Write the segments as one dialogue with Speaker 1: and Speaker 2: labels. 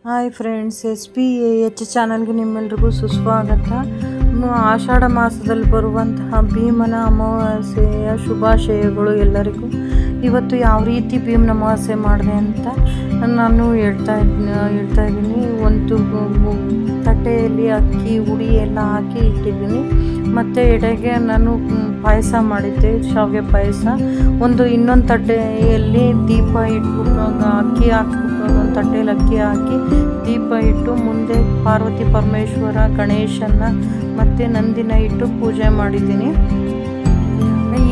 Speaker 1: Hi friends, SPAH ಚಾನಲ್ಗೆ ನಿಮ್ಮೆಲ್ರಿಗೂ ಸುಸ್ವಾಗತ. ಆಷಾಢ ಮಾಸದಲ್ಲಿ ಬರುವಂತಹ ಭೀಮನ ಅಮಾವಾಸ್ಯೆಯ ಶುಭಾಶಯಗಳು ಎಲ್ಲರಿಗೂ. ಇವತ್ತು ಯಾವ ರೀತಿ ಭೀಮನ ಅಮಾವಾಸ್ಯೆ ಮಾಡಿದೆ ಅಂತ ನಾನು ಹೇಳ್ತಾ ಇದ್ದೀನಿ. ಒಂದು ತಟ್ಟೆಯಲ್ಲಿ ಅಕ್ಕಿ ಹುಡಿ ಎಲ್ಲ ಹಾಕಿ ಇಟ್ಟಿದ್ದೀನಿ. ಮತ್ತು ಎಡೆಗೆ ನಾನು ಪಾಯಸ ಮಾಡಿದ್ದೆ, ಶಾವಿಗೆ ಪಾಯಸ. ಇನ್ನೊಂದು ತಟ್ಟೆಯಲ್ಲಿ ದೀಪ ಇಟ್ಬಿಟ್ಟು ಅಕ್ಕಿ ಹಾಕ್ಬಿಟ್ಟು ಒಂದು ತಟ್ಟೆಯಲ್ಲಿ ಅಕ್ಕಿ ಹಾಕಿ ದೀಪ ಇಟ್ಟು ಮುಂದೆ ಪಾರ್ವತಿ ಪರಮೇಶ್ವರ ಗಣೇಶನ ಮತ್ತು ನಂದಿನ ಇಟ್ಟು ಪೂಜೆ ಮಾಡಿದ್ದೀನಿ.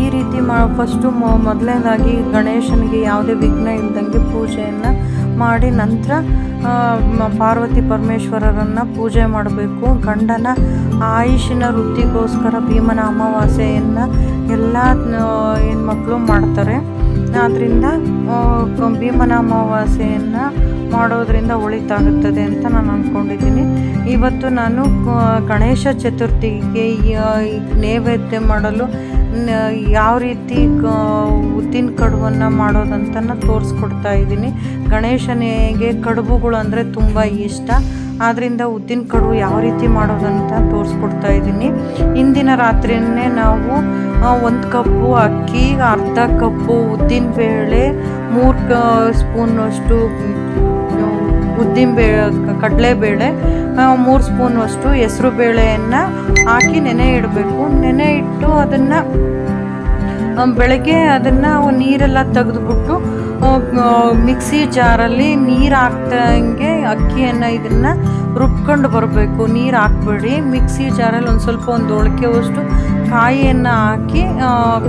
Speaker 1: ಈ ರೀತಿ ಫಸ್ಟು ಮೊದಲನೇದಾಗಿ ಗಣೇಶನಿಗೆ ಯಾವುದೇ ವಿಘ್ನ ಇಲ್ದಂಗೆ ಪೂಜೆಯನ್ನು ಮಾಡಿ ನಂತರ ಪಾರ್ವತಿ ಪರಮೇಶ್ವರರನ್ನು ಪೂಜೆ ಮಾಡಬೇಕು. ಗಂಡನ ಆಯುಷಿನ ವೃದ್ಧಿಗೋಸ್ಕರ ಭೀಮನ ಅಮಾವಾಸ್ಯೆಯನ್ನು ಎಲ್ಲ ಹೆಣ್ಮಕ್ಳು ಮಾಡ್ತಾರೆ. ಆದ್ದರಿಂದ ಭೀಮನ ಅಮಾವಾಸ್ಯೆಯನ್ನು ಮಾಡೋದರಿಂದ ಒಳಿತಾಗುತ್ತದೆ ಅಂತ ನಾನು ಅಂದ್ಕೊಂಡಿದ್ದೀನಿ. ಇವತ್ತು ನಾನು ಗಣೇಶ ಚತುರ್ಥಿಗೆ ನೈವೇದ್ಯ ಮಾಡಲು ಯಾವ ರೀತಿ ಉದ್ದಿನ ಕಡುಬನ್ನು ಮಾಡೋದಂತ ತೋರಿಸ್ಕೊಡ್ತಾ ಇದ್ದೀನಿ. ಗಣೇಶನಿಗೆ ಕಡುಬುಗಳು ಅಂದರೆ ತುಂಬ ಇಷ್ಟ, ಆದ್ದರಿಂದ ಉದ್ದಿನ ಕಡುಬು ಯಾವ ರೀತಿ ಮಾಡೋದಂತ ತೋರಿಸ್ಕೊಡ್ತಾ ಇದ್ದೀನಿ. ಇಂದಿನ ರಾತ್ರಿಯೇ ನಾವು 1 ಕಪ್ಪು ಅಕ್ಕಿ, ಅರ್ಧ ಕಪ್ಪು ಉದ್ದಿನಬೇಳೆ, 3 ಸ್ಪೂನಷ್ಟು ಕಡಲೆಬೇಳೆ, 3 ಸ್ಪೂನಷ್ಟು ಹೆಸರು ಬೇಳೆಯನ್ನು ಹಾಕಿ ನೆನೆ ಇಡಬೇಕು. ನೆನೆ ಇಟ್ಟು ಅದನ್ನು ಬೆಳಗ್ಗೆ ಅದನ್ನು ನೀರೆಲ್ಲ ತೆಗೆದುಬಿಟ್ಟು ಮಿಕ್ಸಿ ಜಾರಲ್ಲಿ ನೀರು ಹಾಕ್ದಂಗೆ ಅಕ್ಕಿಯನ್ನು ಇದನ್ನು ರುಬ್ಕೊಂಡು ಬರಬೇಕು. ನೀರು ಹಾಕ್ಬೇಡಿ. ಮಿಕ್ಸಿ ಜಾರಲ್ಲಿ ಒಂದು ಒಳಕೆವಷ್ಟು ಕಾಯಿಯನ್ನು ಹಾಕಿ,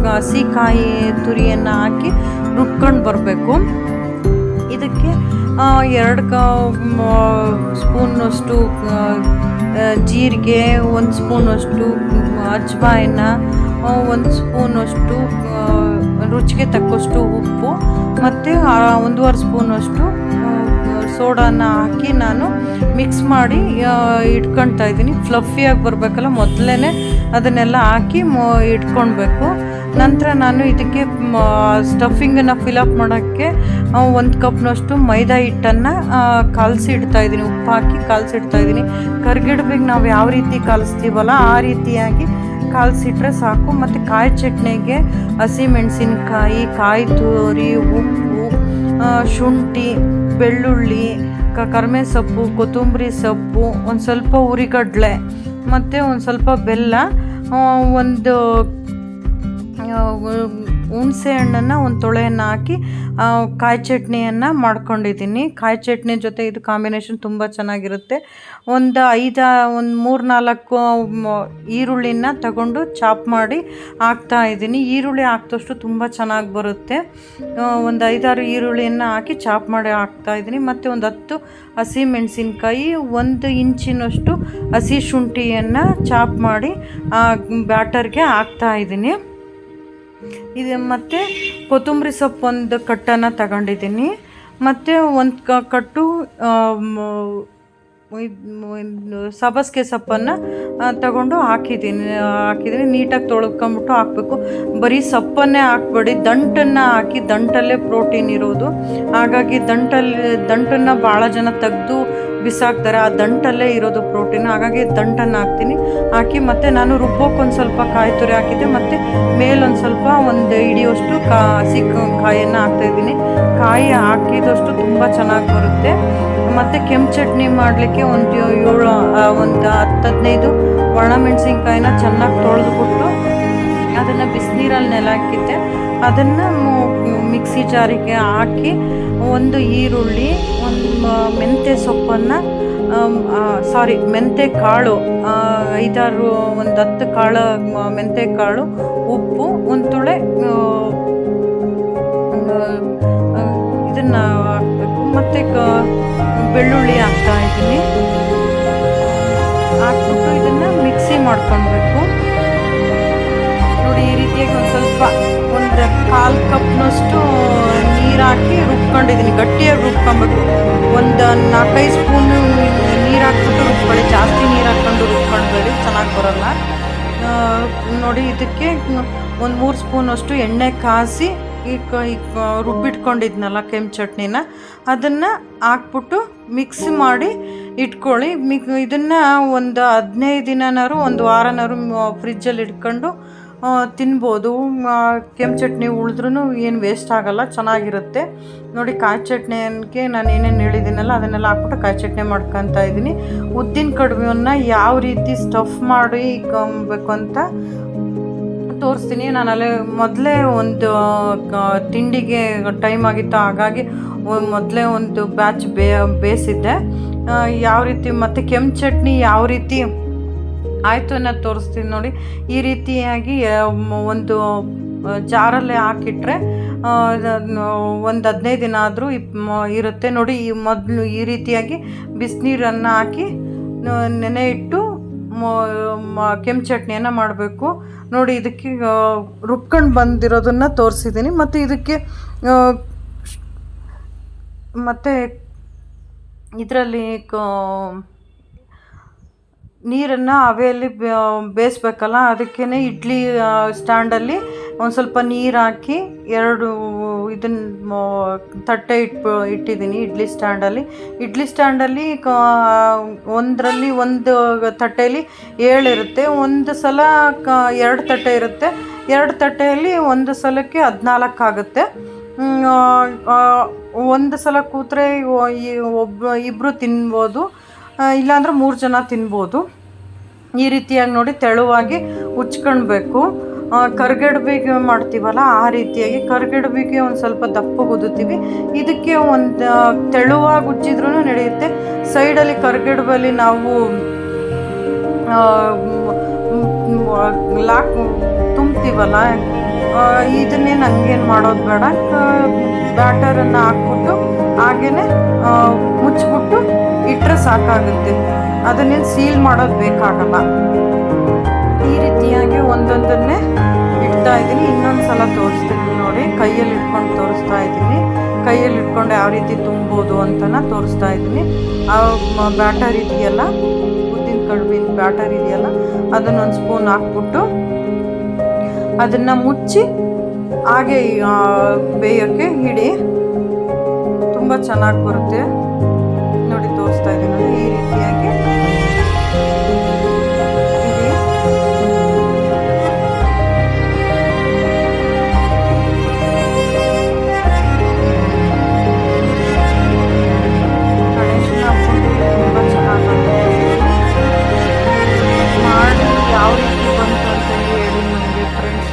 Speaker 1: ಹಸಿ ಕಾಯಿ ತುರಿಯನ್ನು ಹಾಕಿ ರುಬ್ಕೊಂಡು ಬರಬೇಕು. ಇದಕ್ಕೆ 2 ಸ್ಪೂನಷ್ಟು ಜೀರಿಗೆ, 1 ಸ್ಪೂನಷ್ಟು ಅಜ್ವಾಯಿನ, 1 ಸ್ಪೂನಷ್ಟು ರುಚಿಗೆ ತಕ್ಕಷ್ಟು ಉಪ್ಪು ಮತ್ತು 1.5 ಸ್ಪೂನಷ್ಟು ಸೋಡಾನ ಹಾಕಿ ನಾನು ಮಿಕ್ಸ್ ಮಾಡಿ ಇಟ್ಕೊಳ್ತಾ ಇದ್ದೀನಿ. ಫ್ಲಫಿಯಾಗಿ ಬರಬೇಕಲ್ಲ, ಮೊದಲೇ ಅದನ್ನೆಲ್ಲ ಹಾಕಿ ಇಟ್ಕೊಳ್ಬೇಕು. ನಂತರ ನಾನು ಇದಕ್ಕೆ ಸ್ಟಫಿಂಗನ್ನು ಫಿಲಪ್ ಮಾಡೋಕ್ಕೆ 1 ಕಪ್ನಷ್ಟು ಮೈದಾ ಹಿಟ್ಟನ್ನು ಕಲಸಿ ಇಡ್ತಾಯಿದ್ದೀನಿ. ಉಪ್ಪು ಹಾಕಿ ಕಲಸಿ ಇಡ್ತಾಯಿದ್ದೀನಿ. ಕರ್ಗಿಡ್ಬಿಗೆ ನಾವು ಯಾವ ರೀತಿ ಕಲಿಸ್ತೀವಲ್ಲ ಆ ರೀತಿಯಾಗಿ ಕಲಸಿಟ್ರೆ ಸಾಕು. ಮತ್ತು ಕಾಯಿ ಚಟ್ನಿಗೆ ಹಸಿಮೆಣಸಿನ್ಕಾಯಿ, ಕಾಯಿ ತುರಿ, ಉಪ್ಪು, ಶುಂಠಿ, ಬೆಳ್ಳುಳ್ಳಿ, ಕರಿಬೇವು ಸೊಪ್ಪು, ಕೊತ್ತಂಬರಿ ಸೊಪ್ಪು, ಒಂದು ಸ್ವಲ್ಪ ಹುರಿಗಡಲೆ ಮತ್ತು ಒಂದು ಸ್ವಲ್ಪ ಬೆಲ್ಲ, ಒಂದು ಹುಣಸೆ ಹಣ್ಣನ್ನು ಒಂದು ತೊಳೆಯನ್ನು ಹಾಕಿ ಕಾಯಿ ಚಟ್ನಿಯನ್ನು ಮಾಡ್ಕೊಂಡಿದ್ದೀನಿ. ಕಾಯಿ ಚಟ್ನಿ ಜೊತೆ ಇದು ಕಾಂಬಿನೇಷನ್ ತುಂಬ ಚೆನ್ನಾಗಿರುತ್ತೆ. ಒಂದು 3-4 ಈರುಳ್ಳಿನ ತಗೊಂಡು ಚಾಪ್ ಮಾಡಿ ಹಾಕ್ತಾಯಿದ್ದೀನಿ. ಈರುಳ್ಳಿ ಹಾಕಿದಷ್ಟು ತುಂಬ ಚೆನ್ನಾಗಿ ಬರುತ್ತೆ. ಒಂದು 5-6 ಈರುಳ್ಳಿಯನ್ನು ಹಾಕಿ ಚಾಪ್ ಮಾಡಿ ಹಾಕ್ತಾಯಿದ್ದೀನಿ. ಮತ್ತು ಒಂದು 10 ಹಸಿ ಮೆಣಸಿನ್ಕಾಯಿ, 1 ಇಂಚಿನಷ್ಟು ಹಸಿ ಶುಂಠಿಯನ್ನು ಚಾಪ್ ಮಾಡಿ ಬ್ಯಾಟರ್ಗೆ ಹಾಕ್ತಾಯಿದ್ದೀನಿ. ಇದು ಮತ್ತು ಕೊತ್ತಂಬರಿ ಸೊಪ್ಪು ಒಂದು ಕಟ್ಟನ್ನು ತಗೊಂಡಿದ್ದೀನಿ. ಮತ್ತು ಒಂದು ಕಟ್ಟು ಸಬ್ಬಸಿಗೆ ಸೊಪ್ಪನ್ನು ತಗೊಂಡು ಹಾಕಿದ್ದೀನಿ. ನೀಟಾಗಿ ತೊಳ್ಕೊಂಬಿಟ್ಟು ಹಾಕಬೇಕು. ಬರೀ ಸೊಪ್ಪನ್ನೇ ಹಾಕ್ಬೇಡಿ, ದಂಟನ್ನು ಹಾಕಿ. ದಂಟಲ್ಲೇ ಪ್ರೋಟೀನ್ ಇರೋದು, ಹಾಗಾಗಿ ದಂಟನ್ನು ಭಾಳ ಜನ ತೆಗೆದು ಬಿಸಾಕ್ತಾರೆ. ಆ ದಂಟಲ್ಲೇ ಇರೋದು ಪ್ರೋಟೀನ್, ಹಾಗಾಗಿ ದಂಟನ್ನು ಹಾಕಿ ಮತ್ತು ನಾನು ರುಬ್ಬೋಕೆ ಒಂದು ಸ್ವಲ್ಪ ಕಾಯಿ ತುರಿ ಹಾಕಿದ್ದೆ. ಮತ್ತು ಮೇಲೊಂದು ಸ್ವಲ್ಪ ಒಂದು ಹಿಡಿಯೋಷ್ಟು ಹಸಿ ಕಾಯಿಯನ್ನು ಹಾಕ್ತಾಯಿದ್ದೀನಿ. ಕಾಯಿ ಹಾಕಿದಷ್ಟು ತುಂಬ ಚೆನ್ನಾಗಿ ಬರುತ್ತೆ. ಮತ್ತು ಕೆಂಪು ಚಟ್ನಿ ಮಾಡಲಿಕ್ಕೆ ಒಂದು 10-15 ಒಣಮೆಣಸಿನ್ಕಾಯಿನ ಚೆನ್ನಾಗಿ ತೊಳೆದುಬಿಟ್ಟು ಅದನ್ನು ಬಿಸಿನೀರಲ್ಲಿ ನೆನೆ ಹಾಕಿದ್ದೆ. ಅದನ್ನು ಮಿಕ್ಸಿ ಜಾರಿಗೆ ಹಾಕಿ, 1 ಈರುಳ್ಳಿ, 1 ಮೆಂತ್ಯ ಸೊಪ್ಪನ್ನು ಮೆಂತ್ಯ ಕಾಳು, 5-6 ಒಂದು 10 ಕಾಳು ಮೆಂತ್ಯ ಕಾಳು, ಉಪ್ಪು, 1 ತುಳೆ ಇದನ್ನು ಹಾಕಬೇಕು. ಮತ್ತು ಬೆಳ್ಳುಳ್ಳಿ ಹಾಕ್ತಾಯಿದ್ದೀನಿ. ಹಾಕ್ಬಿಟ್ಟು ಇದನ್ನು ಮಿಕ್ಸಿ ಮಾಡ್ಕೊಳ್ಬೇಕು. ನೋಡಿ, ಈ ರೀತಿಯಾಗಿ ಒಂದು 1/4 ಕಪ್ನಷ್ಟು ನೀರು ಹಾಕಿ ರುಬ್ಕೊಂಡಿದ್ದೀನಿ. ಗಟ್ಟಿಯಾಗಿ ರುಬ್ಕೊಬೇಕು. ಒಂದು 4-5 ಸ್ಪೂನು ನೀರು ಹಾಕ್ಬಿಟ್ಟು ರುಬ್ಕೊಳ್ಳಿ. ಜಾಸ್ತಿ ನೀರು ಹಾಕ್ಕೊಂಡು ರುಬ್ಕೊಳ್ಬೇಡಿ, ಚೆನ್ನಾಗಿ ಬರೋಲ್ಲ. ನೋಡಿ, ಇದಕ್ಕೆ ಒಂದು 3 ಸ್ಪೂನಷ್ಟು ಎಣ್ಣೆ ಕಾಸಿ ರುಬ್ಬಿಟ್ಕೊಂಡಿದ್ನಲ್ಲ ಕೆಂಪು ಚಟ್ನಿನ, ಅದನ್ನು ಹಾಕ್ಬಿಟ್ಟು ಮಿಕ್ಸ್ ಮಾಡಿ ಇಟ್ಕೊಳ್ಳಿ. ಇದನ್ನು ಒಂದು 15 ದಿನನಾರು ಒಂದು ವಾರನಾರು ಫ್ರಿಜ್ಜಲ್ಲಿ ಇಟ್ಕೊಂಡು ತಿನ್ಬೋದು. ಕೆಂಪು ಚಟ್ನಿ ಉಳಿದ್ರೂ ಏನು ವೇಸ್ಟ್ ಆಗೋಲ್ಲ, ಚೆನ್ನಾಗಿರುತ್ತೆ. ನೋಡಿ ಕಾಯಿ ಚಟ್ನಿಗೆ ನಾನು ಏನೇನು ಹೇಳಿದ್ದೀನಲ್ಲ ಅದನ್ನೆಲ್ಲ ಹಾಕ್ಬಿಟ್ಟು ಕಾಯಿ ಚಟ್ನಿ ಮಾಡ್ಕೊತಾ ಇದ್ದೀನಿ. ಉದ್ದಿನ ಕಡುಬನ್ನು ಯಾವ ರೀತಿ ಸ್ಟಫ್ ಮಾಡಿ ಇಟ್ಕೊಬೇಕು ಅಂತ ತೋರಿಸ್ತೀನಿ. ನಾನು ಅಲ್ಲೇ ಮೊದಲೇ ಒಂದು ತಿಂಡಿಗೆ ಟೈಮ್ ಆಗಿತ್ತು, ಹಾಗಾಗಿ ಮೊದಲೇ ಒಂದು ಬ್ಯಾಚ್ ಬೇಯಿಸಿದ್ದೆ. ಯಾವ ರೀತಿ ಮತ್ತು ಕೆಂಪು ಚಟ್ನಿ ಯಾವ ರೀತಿ ಆಯಿತು ಅನ್ನೋದು ತೋರಿಸ್ತೀನಿ ನೋಡಿ. ಈ ರೀತಿಯಾಗಿ ಒಂದು ಜಾರಲ್ಲೇ ಹಾಕಿಟ್ರೆ ಒಂದು 15 ದಿನ ಆದರೂ ಇರುತ್ತೆ ನೋಡಿ. ಮೊದಲು ಈ ರೀತಿಯಾಗಿ ಬಿಸಿನೀರನ್ನು ಹಾಕಿ ನೆನೆ ಇಟ್ಟು ಕೆಂಪು ಚಟ್ನಿಯನ್ನು ಮಾಡಬೇಕು ನೋಡಿ. ಇದಕ್ಕೆ ರುಬ್ಕೊಂಡು ಬಂದಿರೋದನ್ನು ತೋರಿಸಿದ್ದೀನಿ. ಮತ್ತು ಇದಕ್ಕೆ ಮತ್ತು ಇದರಲ್ಲಿ ನೀರನ್ನು ಹಬೆಯಲ್ಲಿ ಬೇಯಿಸ್ಬೇಕಲ್ಲ, ಅದಕ್ಕೇ ಇಡ್ಲಿ ಸ್ಟ್ಯಾಂಡಲ್ಲಿ ಒಂದು ಸ್ವಲ್ಪ ನೀರು ಹಾಕಿ ಇದನ್ನು ತಟ್ಟೆ ಇಟ್ಟಿದ್ದೀನಿ ಇಡ್ಲಿ ಸ್ಟ್ಯಾಂಡಲ್ಲಿ. ಒಂದರಲ್ಲಿ ಒಂದು ತಟ್ಟೆಯಲ್ಲಿ 7 ಇರುತ್ತೆ, ಒಂದು ಸಲ 2 ತಟ್ಟೆ ಇರುತ್ತೆ. 2 ತಟ್ಟೆಯಲ್ಲಿ ಒಂದು ಸಲಕ್ಕೆ 14 ಆಗುತ್ತೆ. ಒಂದು ಸಲ ಕೂತ್ರೆ ಇಬ್ಬರು ತಿನ್ಬೋದು, ಇಲ್ಲಾಂದ್ರೆ 3 ಜನ ತಿನ್ಬೋದು. ಈ ರೀತಿಯಾಗಿ ನೋಡಿ ತೆಳುವಾಗಿ ಉಚ್ಕೊಳ್ಬೇಕು. ಕರ್ಗಡ್ಬಿಗೆ ಮಾಡ್ತೀವಲ್ಲ ಆ ರೀತಿಯಾಗಿ ಕರ್ಗಡ್ಬಿಗೆ ಒಂದು ಸ್ವಲ್ಪ ದಪ್ಪ ಉದ್ದುತ್ತೀವಿ. ಇದಕ್ಕೆ ಒಂದು ತೆಳುವಾಗಿ ಉಜ್ಜಿದ್ರೂ ನಡೆಯುತ್ತೆ. ಸೈಡಲ್ಲಿ ಕರ್ಗಡ್ಬಲ್ಲಿ ನಾವು ತುಂಬ್ತೀವಲ್ಲ, ಇದನ್ನೇನು ಹಂಗೇನು ಮಾಡೋದು ಬೇಡ. ಬ್ಯಾಟರನ್ನು ಹಾಕ್ಬಿಟ್ಟು ಹಾಗೇ ಮುಚ್ಚಿಬಿಟ್ಟು ಇಟ್ಟರೆ ಸಾಕಾಗುತ್ತೆ. ಅದನ್ನೇನು ಸೀಲ್ ಮಾಡೋದು ಬೇಕಾಗಲ್ಲ. ಈ ರೀತಿಯಾಗಿ ಒಂದೊಂದನ್ನೇ ಇಡ್ತಾ ಇದ್ದೀನಿ. ಇನ್ನೊಂದು ಸಲ ತೋರಿಸ್ತೀನಿ ನೋಡಿ. ಕೈಯಲ್ಲಿ ಇಟ್ಕೊಂಡು ತೋರಿಸ್ತಾ ಇದ್ದೀನಿ. ಕೈಯಲ್ಲಿ ಇಟ್ಕೊಂಡು ಯಾವ ರೀತಿ ತುಂಬೋದು ಅಂತನ ತೋರಿಸ್ತಾ ಇದ್ದೀನಿ. ಆ ಬ್ಯಾಟರ್ ಇದೆಯಲ್ಲ, ಉದ್ದಿನ ಕಡುಬಿನ ಬ್ಯಾಟರ್ ಇದೆಯಲ್ಲ, ಅದನ್ನೊಂದು ಸ್ಪೂನ್ ಹಾಕ್ಬಿಟ್ಟು ಅದನ್ನು ಮುಚ್ಚಿ ಹಾಗೆ ಬೇಯೋಕ್ಕೆ ಇಡಿ. ತುಂಬ ಚೆನ್ನಾಗಿ ಬರುತ್ತೆ ನೋಡಿ. ತೋರಿಸ್ತಾ ಇದ್ದೀನಿ ನೋಡಿ. ಈ ರೀತಿಯಾಗಿ ಗಣೇಶನ ಹಬ್ಬಕ್ಕೆ ತುಂಬ ಚೆನ್ನಾಗುತ್ತೆ ಮಾಡಿ. ಯಾವ ರೀತಿ ಬಂತು ಅಂತ ಹೇಳಿ ನನಗೆ ಫ್ರೆಂಡ್ಸ್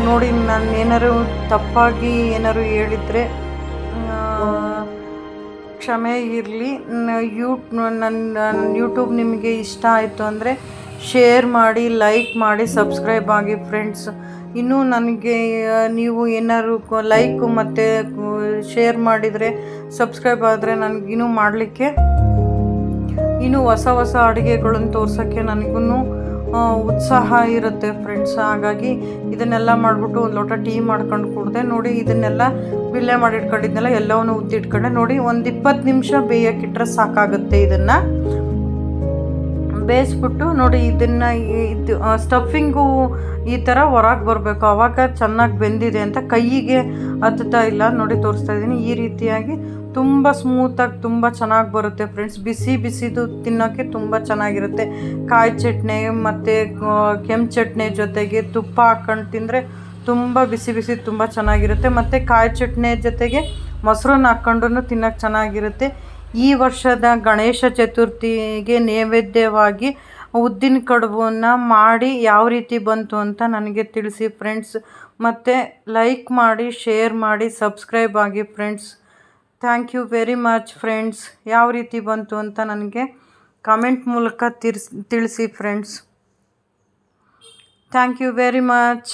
Speaker 1: ನೋಡಿ. ನಾನು ಏನಾರು ತಪ್ಪಾಗಿ ಏನಾರು ಹೇಳಿದರೆ ಕ್ಷಮೆ ಇರಲಿ. ನನ್ನ ಯೂಟ್ಯೂಬ್ ನಿಮಗೆ ಇಷ್ಟ ಆಯಿತು ಅಂದರೆ ಶೇರ್ ಮಾಡಿ, ಲೈಕ್ ಮಾಡಿ, ಸಬ್ಸ್ಕ್ರೈಬ್ ಆಗಿ ಫ್ರೆಂಡ್ಸ್. ಇನ್ನೂ ನನಗೆ ನೀವು ಏನಾದ್ರು ಲೈಕು ಮತ್ತು ಶೇರ್ ಮಾಡಿದರೆ, ಸಬ್ಸ್ಕ್ರೈಬ್ ಆದರೆ ನನಗಿನ್ನೂ ಮಾಡಲಿಕ್ಕೆ ಇನ್ನೂ ಹೊಸ ಹೊಸ ಅಡುಗೆಗಳನ್ನು ತೋರ್ಸೋಕ್ಕೆ ನನಗೂ ಉತ್ಸಾಹ ಇರುತ್ತೆ ಫ್ರೆಂಡ್ಸ್. ಹಾಗಾಗಿ ಇದನ್ನೆಲ್ಲ ಮಾಡಿಬಿಟ್ಟು ಒಂದು ಲೋಟ ಟೀ ಮಾಡ್ಕೊಂಡು ಕುಡಿದೆ ನೋಡಿ. ಇದನ್ನೆಲ್ಲ ಬಿಲ್ಲೆ ಮಾಡಿ ಇಟ್ಕೊಂಡಿದ್ನೆಲ್ಲ ಎಲ್ಲವನ್ನೂ ಉದ್ದಿಟ್ಕೊಂಡೆ ನೋಡಿ. ಒಂದು 20 ನಿಮಿಷ ಬೇಯೋಕ್ಕಿಟ್ರೆ ಸಾಕಾಗುತ್ತೆ. ಇದನ್ನು ಬೇಯಿಸ್ಬಿಟ್ಟು ನೋಡಿ. ಇದು ಸ್ಟಫಿಂಗು ಈ ಥರ ಹೊರಗೆ ಬರಬೇಕು, ಆವಾಗ ಚೆನ್ನಾಗಿ ಬೆಂದಿದೆ ಅಂತ. ಕೈಗೆ ಹತ್ತುತ್ತಾ ಇಲ್ಲ ನೋಡಿ. ತೋರಿಸ್ತಾ ಇದ್ದೀನಿ. ಈ ರೀತಿಯಾಗಿ ತುಂಬ ಸ್ಮೂತಾಗಿ ತುಂಬ ಚೆನ್ನಾಗಿ ಬರುತ್ತೆ ಫ್ರೆಂಡ್ಸ್. ಬಿಸಿದು ತಿನ್ನೋಕ್ಕೆ ತುಂಬ ಚೆನ್ನಾಗಿರುತ್ತೆ. ಕಾಯಿ ಚಟ್ನಿ ಮತ್ತು ಕೆಂಪು ಚಟ್ನಿ ಜೊತೆಗೆ ತುಪ್ಪ ಹಾಕ್ಕೊಂಡು ತಿಂದರೆ ತುಂಬ ಬಿಸಿ ತುಂಬ ಚೆನ್ನಾಗಿರುತ್ತೆ. ಮತ್ತು ಕಾಯಿ ಚಟ್ನಿ ಜೊತೆಗೆ ಮೊಸರನ್ನ ಹಾಕ್ಕೊಂಡು ತಿನ್ನೋಕ್ಕೆ ಚೆನ್ನಾಗಿರುತ್ತೆ. ಈ ವರ್ಷದ ಗಣೇಶ ಚತುರ್ಥಿಗೆ ನೈವೇದ್ಯವಾಗಿ ಉದ್ದಿನ ಕಡುಬನ್ನು ಮಾಡಿ ಯಾವ ರೀತಿ ಬಂತು ಅಂತ ನನಗೆ ತಿಳಿಸಿ ಫ್ರೆಂಡ್ಸ್. ಮತ್ತು ಲೈಕ್ ಮಾಡಿ, ಶೇರ್ ಮಾಡಿ, ಸಬ್ಸ್ಕ್ರೈಬ್ ಆಗಿ friends. Thank you very much friends. ಯಾವ ರೀತಿ ಬಂತು ಅಂತ ನನಗೆ ಕಮೆಂಟ್ ಮೂಲಕ ತಿಳಿಸಿ friends. Thank you very much.